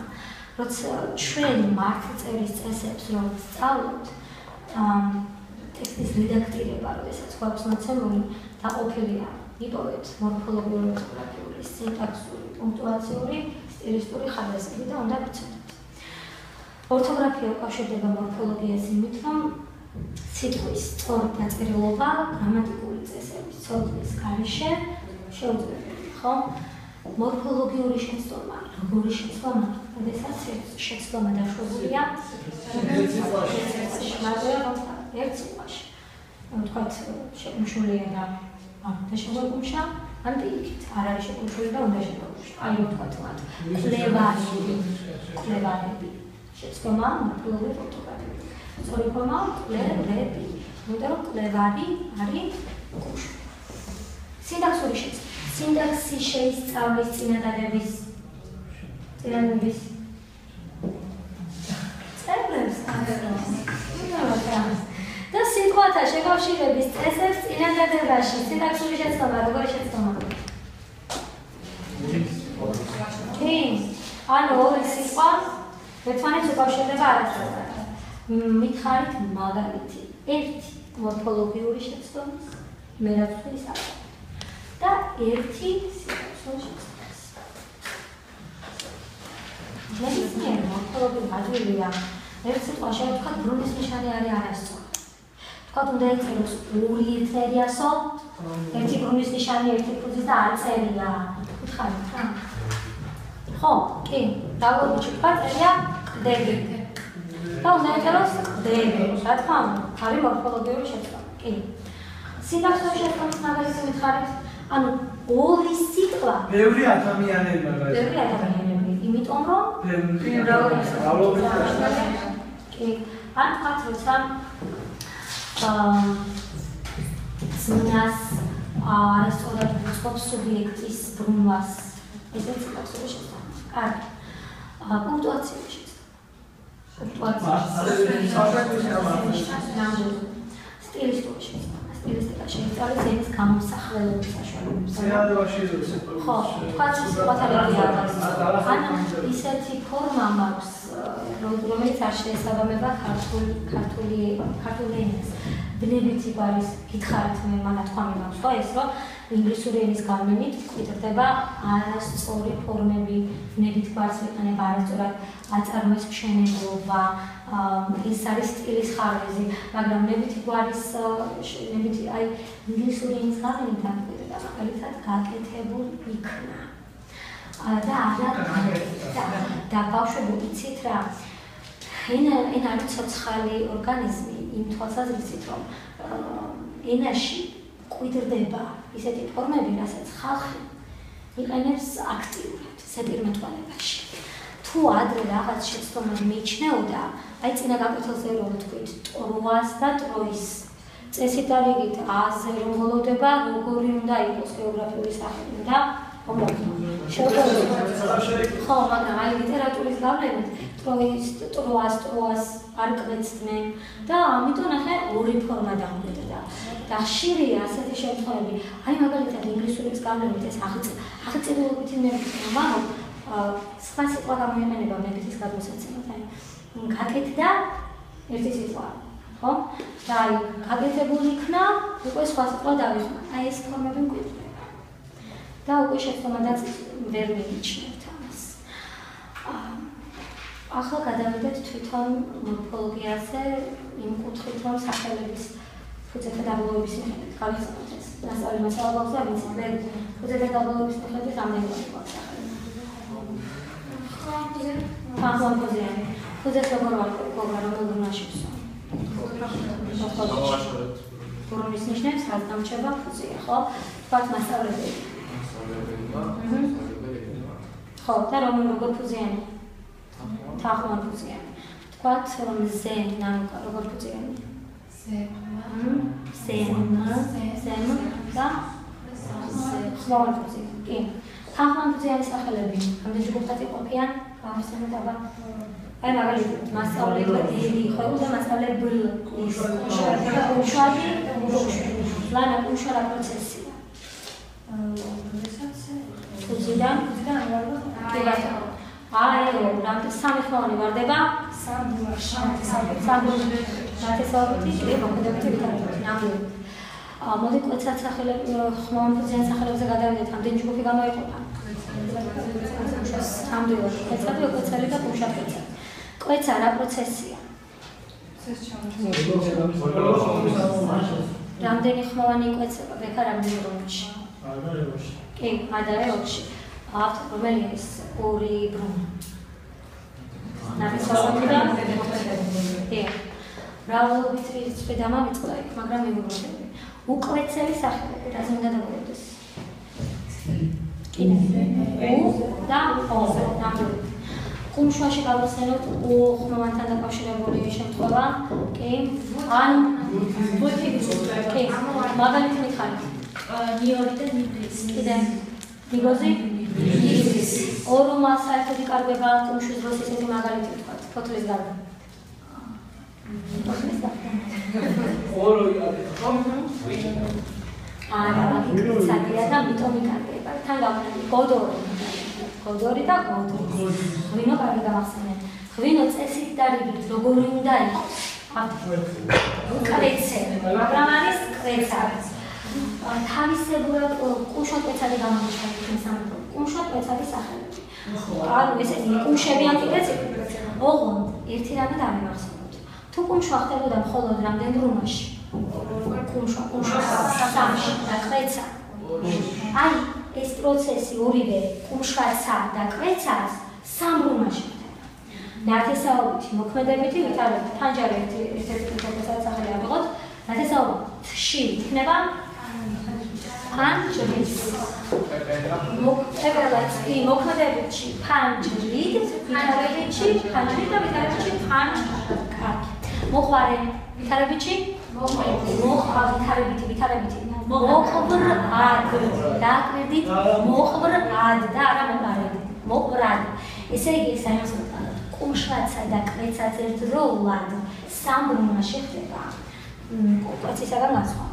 როცა ჩვენ მართლწერის წესებს რომ ვსწავლობთ, ტექსტის რედაქტირება, როდესაც გვაქვს მოცემული, დაყოფილია იპოვეთ მორფოლოგიური, ორთოგრაფიული, სინტაქსური, პუნქტუაციური, სტილისტური ხარისხები და უნდა ვიცოდეთ. ორთოგრაფია უკავშირდება მორფოლოგიას იმით, რომ სიტყვის სწორი დაწერილობა გრამატიკული წესების ცოდნის გარეშე შეუძლებელია, ხო? მორფოლოგიური შეცდომა, როგორი შეცდომა, როდესაც შეცდომა დაშვებულია ერთ სიტყვაში. ვთქვათ, შეკუმშულია და არ შეგვეკუმშა, ან პირიქით, არ არის შეკუმშული და უნდა შეგეკუმშა. აი, ვთქვათ, კვლევარები. შეცდომა მორფოლოგიური ორთოგრაფიული. სწორი ფორმა კვლევები. იმიტომ რომ კვლევარი არის კუმშული. სინტაქსური შეცდომა. სინტაქსი შეისწავლის წინადადების წინადადების წერილებს და სიტყვათა შეკავშირების წესებს წინადადებაში სინტაქსური შეცდომა როგორი შეცდომა? კი, ანუ ორი სიტყვა ერთმანეთს უკავშირდება არასდროს. მითხარით მაგალითი, ერთი მორფოლოგიური შეცდომა, მე რაც ვთქვი და ერთი სინტაქსური შეცდომა. ნებისმიერ მორფოლოგიურ ადვილია ერთ სიტყვაში ვთქვათ ბრუნის ნიშანი არის არასწორი. ვთქვათ უნდა იწეროს ორი ერთნაირიასო, ერთი ბრუნის ნიშანი ერთი ფუძის და არ წერია. ვთხარით რა? ხო, კი, დაგვრჩი ვთქვათ წერია ყდები. და უნდა იწეროს ყდები. რა თქმა უნდა, არის მორფოლოგიური შეცდომა. კი. სინტაქსური შეცდომის მაგალითი მითხარით, ანუ ორი სიტყვა. ბევრი ადამიანები მაგალითად. ბევრი ადამიანები, იმიტომ რომ კი, ან თქვათ როცა ზმნას არასწორად უწყობს სუბიექტის ბრუნვას, ესეც სინტაქსური შეცდომა. კარგი. პუნქტუაციური შეცდომა. სტილისტური შეცდომა. სტილისტიკა შეიცვალეს ენის გამოსახველობის საშუალებით. ხო, თქვათ სიტყვათა რეგიონალიზაცია. ან ისეთი ფორმა მაქვს, რომელიც არ შეესაბამება ქართული ენას. ბნებითი გვარის გითხარით მე მანათქვამი მაქვს, ხო, ეს რომ ინგლისური ენის გავლენით გვხვდება არასწორი ფორმები, ბნებით გვარს ვიყენებ არასწორად აწარმოების მშენებლობა, ეს არის სტილის ხარვეზი, მაგრამ ბნებითი გვარის ნებითი აი ინგლისური ენის გავლენით ამკვიდრება, მაგალითად გაკეთებულ იქნა. და ბავშვებო იცით რა, ენა არის ცოცხალი ორგანიზმი იმ თვალსაზრისით, რომ ენაში კვიდრდება ისეთი ფორმები, რასაც ხალხი იყენებს აქტიურად საპირმეტყველებაში. თუ ადრე რაღაც შეცდომები მიიჩნეოდა, აი წინა გაკეთილზე რომ ვთქვით, ტროას და ტროის წესით და რიგით აზე რომ მოლოდება, როგორი უნდა იყოს გეოგრაფიული სახელი და ხო, მაგრამ აი ლიტერატურის გავლენით ტროას არ კვეთდნენ და ამიტომ ახლა ორი ფორმა დამკვიდრდა. და ხშირია ასეთი შემთხვევები, აი მაგალითად ინგლისურის გავლენით ეს აღწერილობითი ნებისმიერ სხვა სიტყვა გამოიყენება ნებისმის გადმოსაცემად, აი გაკეთდა ერთი სიტყვა, ხო? და აი გაკეთებული იქნა, უკვე სხვა სიტყვა დავიხმარ. აი ეს ფორმები მკვიდრდება. და უკვე შეცდომადაც ვერ მიიჩნევთ ამას. ახლა გადავიდეთ თვითონ მორფოლოგიაზე იმ კუთხით, რომ სახელების ფუძეთა დაბოლოების მიხედვით გავიხსენოთ ეს. ნასწავლი მასალა გვაქვს და ვიცით, მე ფუძეთა დაბოლოების მიხედვით რამდენი გვაქვს სახელები. ფუძე. ფუძეს როგორ ვარკვევ, რომელ უნარში ვსვამ. ფორმის ნიშნებს რაც დამრჩება ფუძეა, ხო? თქვათ მასწავლებელი. ხო, და როგორ ფუძიანი? თახმან ფუძიანი. თქვათ რომ ზე ნანუკა როგორ ფუძიანი? ზემ და ხმოვან ფუძიანი. კი. თახმან ფუძიანი სახელები რამდენი ჯგუფად იყოფიან? გავიხსენოთ აბა. აი მაგალითად მასწავლებელი ხო და მასწავლებელი ის უშუალო ლანა უშუალო პროცესია. ზიდან აი რამე სამი ხმოვანი ვარდება ნათესაობითი მოქმედებითი ვითარებითი ნამდვილად. მოდი კვეცად სახელები ხმოვანი ფუნქციან სახელებზე გადავიდეთ, ამდენი ჯგუფი გამოიყოფა. ნამდვილად კვეცად კვეცარი და კვეცარი. კვეცა რა პროცესია? რამდენი ხმოვანი იკვეცება ბექა რამდენი რომში? კი, ადარეოში. ავთ რომელია ის ორი ბრუნვა. ნათესაობითი და კი. მრავლობით რიცხვი დამავიწყდა იქ, მაგრამ მიგობრუნდები. უკვეცელი სახელები, რაც უნდა დავუკვირდეს. კიდე. უ და ო, ნამდვილად. ხუმშვაში გავხსენოთ უ ხმოვანთან დაკავშირებული შემთხვევა, კი? ან კი, მაგალითი მითხარით. ნიორი და ნიბრის. კიდე. ნიგოზი? ნიბრის. ორმა საერთოდ იკარგება ხუმშვის დროს ესეთი მაგალითი ვთქვათ, ფოთლის გარდა. არა, საკია და მითომი კარგება. თან გავხსენე გოდორი და გოდრი. ღვინო კარგი გამახსენე. ღვინო წესით და რიგით როგორი უნდა იყოს? კვეცე, მაგრამ არის კვეცა. თავისებურად კუმშვა-კვეცადი გამოჩნდა სამყარო. კუმშვა-კვეცადი სახელები. ანუ ესეთი კუმშებიან კიდეც. ოღონდ ერთი რამე დამიმახსოვროთ. თუ კუმშვა ხდებოდა მხოლოდ რამდენ ბრუნვაში? კუმშვა სამში და კვეცა. აი ეს პროცესი ორივე კუმშვაცა და კვეცას სამ ბრუნვაში ხდება. ნათესაობითი, მოქმედებითი, ვითარებითი. თანჯარი ერთ-ერთი პროცესად სახელი ავიღოთ. ნათესაობითში იქნება ფანჯრით. მოქმედებითში ფანჯრით, ვითარებითში ფანჯრით და ვითარებითში ფანჯრით. მოყვარე ვითარებითში ვითარებითი მოყვრად დააკვირდით მოყვრად და არა მოყვრად. ესე იგი ეს არის კუმშვაცა და კვეცაც ერთდროულად სამ ბრუნვაში ხდება კვეცისაგან განსხვავებით.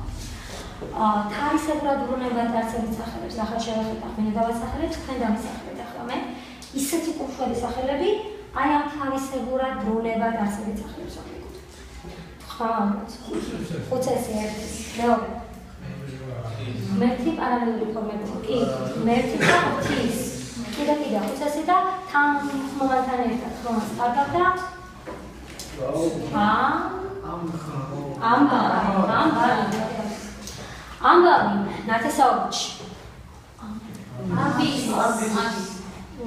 თავისებურად ბრუნება და არსებით სახელებს ახლა შევეხება ღვინო დავასახელეთ, თქვენ დამისახელეთ ახლა მე ისეთი კუმშვადი სახელები აი ამ თავისებურად ბრუნება და არსებით სახელებს ვაკეთებ. ხუცესი ერთი, მეორე. მერთი პარალელური ფორმები, კი, მერთი და ღვთის. კიდე ხუცესი და თან ხმოვანთან ერთად ხმოვანს კარგავდა. ამბავი ნათესაობითში.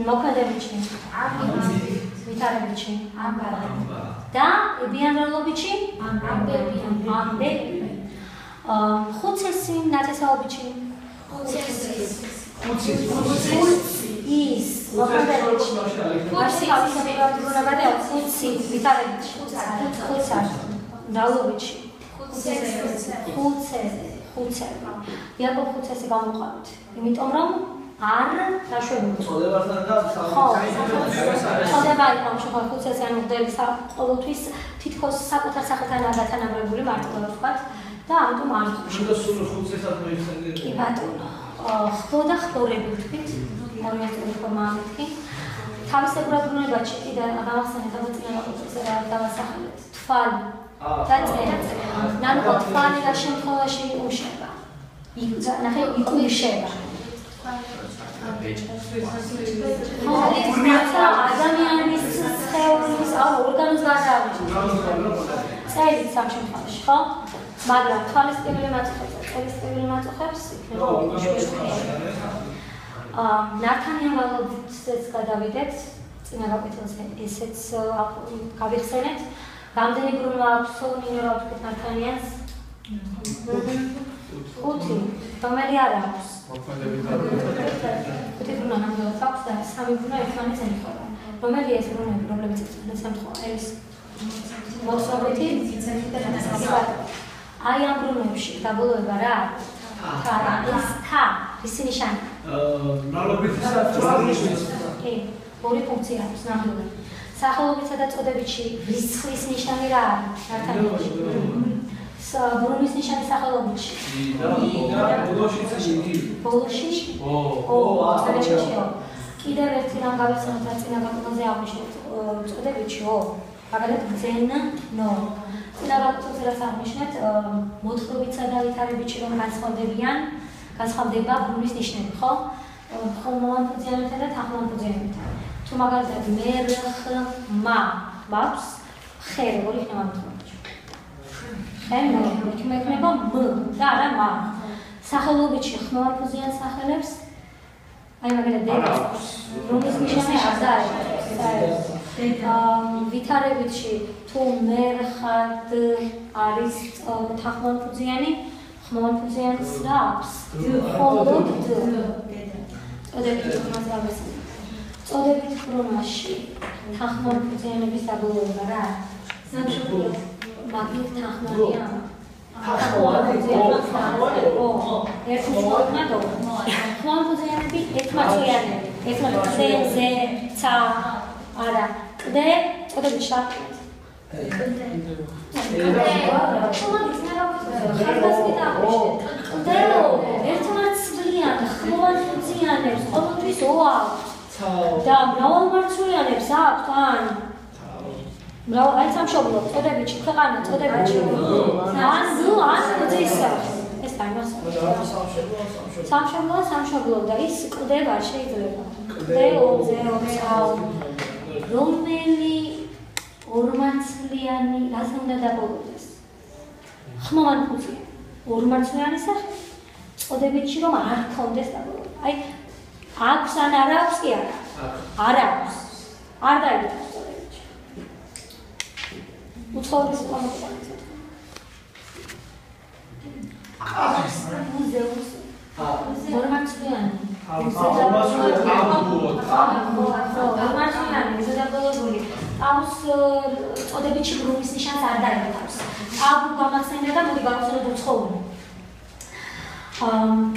მოქმედებითში. ვითარებითში. და ბიანროლობითში. ამბები. ხუცესი ნათესაობითში. ის მოქმედებითში. ხუცი ვითარებითში. მრავლობითში. ხუცე. იაკობ ხუცესი გამოყავით. იმიტომ რომ არ დაშვებულო. ხო. ხოდება იყო შეხარ ხუცესი ანუ მდელი ყოველთვის თითქოს საკუთარ სახელთან აგათანაბრებული მარტივად ვთქვათ და ამიტომ არ შეიძლება სულ ხუცესაც მოიხსენიებო. კი ბატონო. ხოდა ხდორები ვთქვით. მორიენტული ფორმა მეთქი. თავისებურად ბრუნებაში კიდე გამახსენეთ დაბოწინება პროცესზე რა დავასახელეთ. თვალი და წერა. ნანო თვალი რა შემთხვევაში უშება. ნახე იკუშება. ადამიანის სხეულის ორგანოს გადააჭრა. წერით სამ შემთხვევაში, ხო? მაგრამ თვალის ტკივილი მაწუხებს და წერის ტკივილი მაწუხებს იქნება ნართანიან ვალობითაც გადავიდეთ, წინა გაკვეთილზე ესეც გავიხსენეთ. რამდენი ბრუნვა აქვს ნინო რა ვთქვით ნართანიანს? 5. რომელი არ აქვს? ხუთი ბრუნვა ნამდვილად აქვს და სამი ბრუნვა ერთმანეთს ემთხვევა. რომელი ეს ბრუნვები, რომლებიც ემთხვევა? ეს მოხსოვრითი აი ამ ბრუნვებში დაბოლოება რა არის? ეს თა, ისი ნიშანია? მრავლობითი საფუძვლის. კი, ორი ფუნქცია აქვს ნამდვილად. სახელობითა და წოდებითში რისხვის ნიშანი რა არის? ნათანიაში. ბრუნვის ნიშანი სახელობითში. ბოლოში? წოდებითშიო. კიდევ ერთი რამ გავიხსენოთ და წინა გაკეთებაზე აღნიშნეთ წოდებითშიო. მაგალითად ძენ ნო. წინა გაკეთებაზე რაც აღნიშნეთ მოთხრობითა და ვითარებითში რომ განსხვავდება ბრუნვის ნიშნები, ხო? ხმოვანფუძიანებთან და თანხმოვანფუძიანებთან. თუ მაგალითად მერხმა მაქვს ხე როგორ იქნება მოთხრობითში? ხე მექნება მ და არა მა. სახელობითში ხმოვანფუძიან სახელებს აი მაგალითად ბრუნვის ნიშანი არ დაერქვეს. ვითარებითში თუ მერხად არის თანხმოვანფუძიანი ხმოვანფუძიანს რა აქვს? მხოლოდ დ. წოდებითი ბრუნვაში თანხმოვანფუძიანების დაბოლოება რა არის? მაგით თანხმოვანია. ხმოვანფუძიანები ერთმანეთიანები. ერთმანეთზე ზე ცა არა კლდე წოდებითში ერთმანეთს ხმოვანფუძიანებს ყოველთვის ოაქვს და მრავალმარცვლიანებს აქვთ ან აი სამშობლო წოდებითში ქვეყანა წოდებითში ან ძისა ეს სამშობლო და ის კლდება შეიძლება კლდე ზე რომელი ორმარცვლიანი რას უნდა დაბოლოდეს? ხმოვანფუძიანი ორმარცვლიანი სახე წოდებითში რომ არ ქონდეს დაბოლოება. აი აქვს ან არ აქვს კი არა? არ აქვს. არ დაიწყოს წოდებითში. უცხოური სიტყვამოყვანის ორმარცვლიანი აბუს წოდებითში ბრუნვის ნიშანს არ დაერქვას. აბუ გამახსენდა და მოდი გავხსენოთ უცხოური.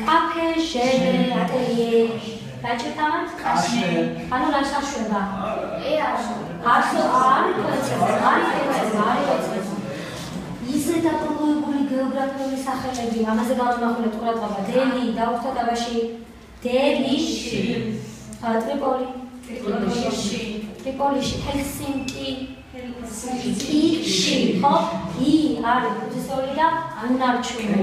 კაფე, ჟელე, ატელიე, რაჭერთავად? კაშე. ანუ რა საშვება? ისე დაბოლოებული გეოგრაფიული სახელები, ამაზე გამონახულეთ ყურადღება. დელი, დაუხტავაში, დელიში, ტრიპოლიში, ჰელსინკი, იკში, ხო? ი არის ფუძესეული და ანარჩუნი.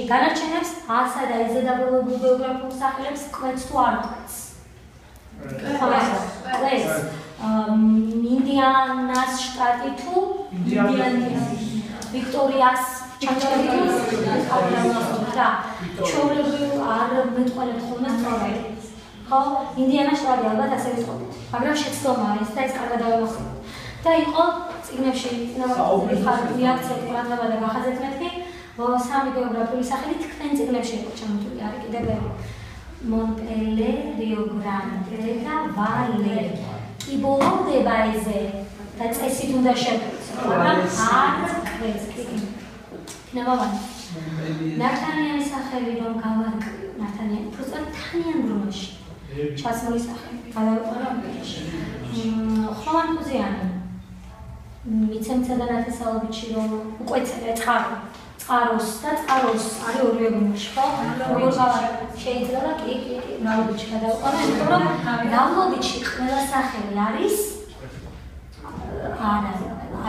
განარჩენებს ასა და ისე დაბოლოებულ გეოგრაფიულ სახელებს კვეთს თუ არ კვეთს? კვეთს. ინდიანას შტატი თუ ვიქტორიას ჩაჭერი თუ და ჩვეულებრივ არ მეტყველებთ ხოლმე სწორად. ხო, ინდიანას შტატი ალბათ ასე ვიტყოდით. მაგრამ შეცდომაა ეს და ეს კარგად დავიმახსოვროთ. და იყო წიგნებში რეაქცია ყურადღება და გახაზეთ მეთქი, სამი გეოგრაფიული სახელი თქვენ წიგნებში იყო ჩამოთვლილი, არის კიდევ მონპელე, რიო გრანდე და ვალე. კი ბოლოვდება ეზე და წესით უნდა შეგვიძლია, მაგრამ არ კვეთს კი. ნაბავანი. ნათანიანი სახელი რომ გავარკვიო, ნათანიანი, უბრალოდ თანიან ბრუნვაში. ჩასმული სახელი. გადავიყო ხმოვანფუძიანი. მიცემცა და ნათესაობითში რომ უკვეცე წყაროს და წყაროს არის ორივე ბრუნვაში, ხო? შეიძლება კი მრავლობითში გადავიყო, იმიტომ რომ მრავლობითში ყველა სახელი არის არა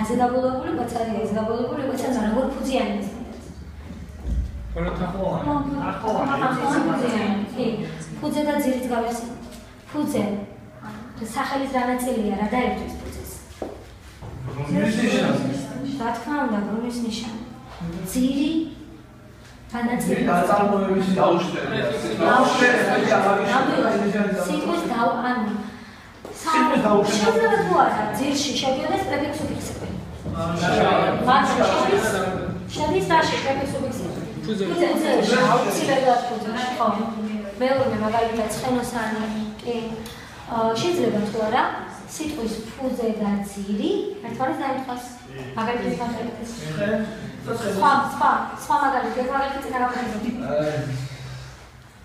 აზე დაბოლოებული, კვეცარია აზე დაბოლოებული, კვეცარია როგორ ფუძიანი ის. ყველა თანხმოვანი. კი. ფუძე და ძირით გავიხსენოთ. ფუძე სახელის რა ნაწილია, რა დაერთვის ფუძეს? რა თქმა უნდა, ბრუნვის ნიშანი. ძირი განაწილება. დაწარმოების დაუშვა. სიტყვის ანუ შეიძლება თუ არა ძირში შედიოდეს პრეფიქსი სუფიქსები. მაგრამ შედის რაში პრეფიქსი სუფიქსები? ფუძეში აუცილებლად ფუძეში, ხო. მეორე მაგალითად ცხენოსანი, კი. შეიძლება თუ არა სიტყვის ფუძე და ძირი ერთმანეთს დაემთხოს. მაგალითად მაგალითად სხვა მაგალითი წინა გავაკეთებთ.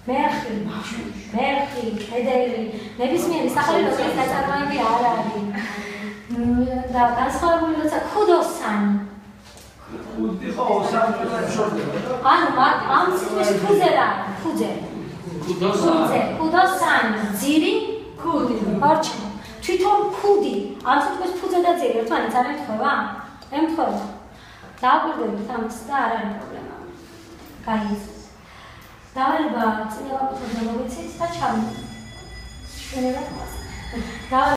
მერხი, კედელი, ნებისმიერი სახელი როდის ნაწარმოები არ არის. და განსხვავებული როცა ქუდოსანი. ანუ ამ სიტყვის ფუძე რა არის? ქუდოსანი, ძირი, ქუდი. ორჩა. თვითონ ქუდი, ამ სიტყვის ფუძე და ძირი ერთმანეთს არ ემთხვევა? ემთხვევა. დააკვირდებით ამას და არ არის პრობლემა. გაიაზრეთ. დავალება წინააღმდეგ მოგიცით და ჩავიდეთ. შეიძლება